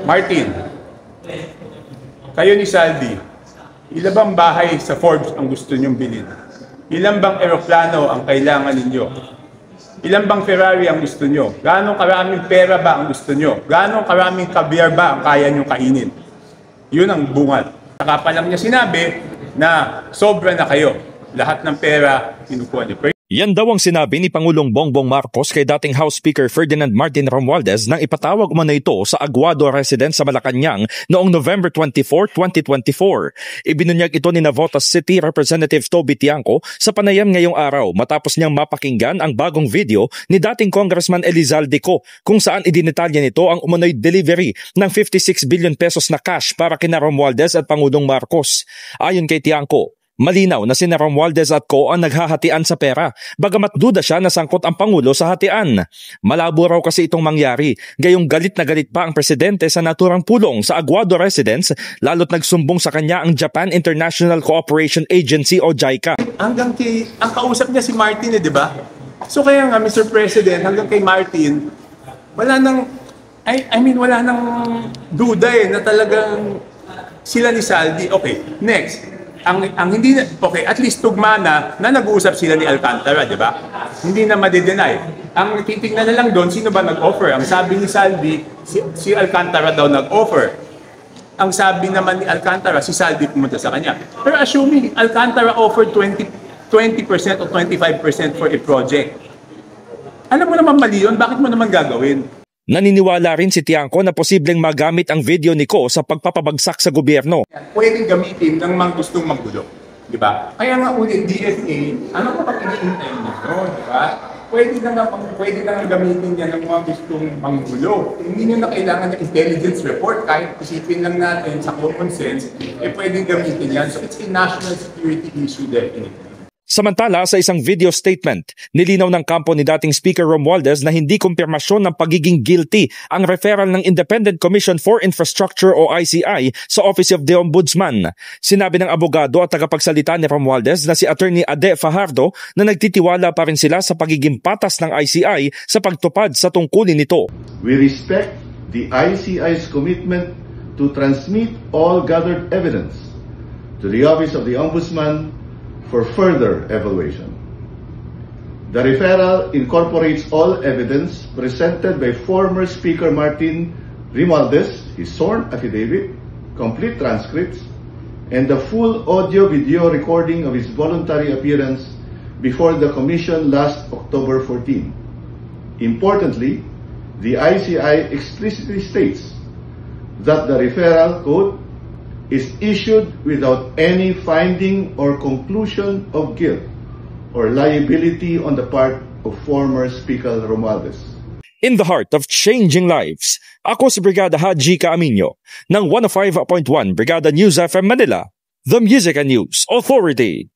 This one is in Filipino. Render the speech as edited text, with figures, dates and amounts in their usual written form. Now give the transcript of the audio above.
Martin, kayo ni Saldi, ilan bang bahay sa Forbes ang gusto nyong bilhin? Ilan bang eroplano ang kailangan ninyo? Ilan bang Ferrari ang gusto nyo? Gaano karaming pera ba ang gusto nyo? Gaano karaming caviar ba ang kaya nyo kainin? Yun ang bungal. Saka pa lang niya sinabi na sobra na kayo. Lahat ng pera kinukuha niyo. Yan daw ang sinabi ni Pangulong Bongbong Marcos kay dating House Speaker Ferdinand Martin Romualdez nang ipatawag umano ito sa Aguado Residence sa Malacanang noong November 24, 2024. Ibinunyag ito ni Navotas City Representative Toby Tiangco sa panayam ngayong araw matapos niyang mapakinggan ang bagong video ni dating Congressman Elizalde Co kung saan idinetalya nito ang umano'y delivery ng 56 billion pesos na cash para kina Romualdez at Pangulong Marcos. Ayon kay Tiangco, malinaw na sina Romualdez at Co ang naghahatian sa pera, bagamat duda siya na sangkot ang Pangulo sa hatian. Malabo raw kasi itong mangyari, gayong galit na galit pa ang presidente sa naturang pulong sa Aguado Residence, lalo't nagsumbong sa kanya ang Japan International Cooperation Agency o JICA. Hanggang ang kausap niya si Martin di ba? So kaya nga Mr. President, hanggang kay Martin, wala nang, wala nang duda na talagang sila ni Saldi. Okay, next. Ang hindi na, okay, at least tugma na nag-uusap sila ni Alcantara, di ba? Hindi na madi-deny. Ang titingnan na lang doon, sino ba nag-offer? Ang sabi ni Saldi, si Alcantara daw nag-offer. Ang sabi naman ni Alcantara, si Saldi pumunta sa kanya. Pero assuming Alcantara offered 20% o 25% for a project. Alam mo naman mali yun, bakit mo naman gagawin? Naniniwala rin si Tiangco na posibleng magamit ang video ni Co sa pagpapabagsak sa gobyerno. Pwedeng gamitin ng mga gustong maggulo, di ba? Kaya nga ulit, DFA, ano pa pag-iintay nyo, di ba? Pwede na nga gamitin yan ng mga gustong manggulo. Hindi nyo na kailangan ng intelligence report, kahit isipin lang natin sa common sense, pwedeng gamitin yan. So it's a national security issue definitely. Samantala, sa isang video statement, nilinaw ng kampo ni dating Speaker Romualdez na hindi kumpirmasyon ng pagiging guilty ang referral ng Independent Commission for Infrastructure o ICI sa Office of the Ombudsman. Sinabi ng abogado at tagapagsalita ni Romualdez na si Attorney Ade Fajardo na nagtitiwala pa rin sila sa pagiging patas ng ICI sa pagtupad sa tungkulin nito. We respect the ICI's commitment to transmit all gathered evidence to the Office of the Ombudsman for further evaluation. The referral incorporates all evidence presented by former Speaker Martin Romualdez, his sworn affidavit, complete transcripts, and the full audio-video recording of his voluntary appearance before the Commission last October 14. Importantly, the ICI explicitly states that the referral code is issued without any finding or conclusion of guilt or liability on the part of former Speaker Romualdez. In the heart of changing lives, ako si Brigada Haji Caaminio ng 105.1 Brigada News FM Manila, the Music and News Authority.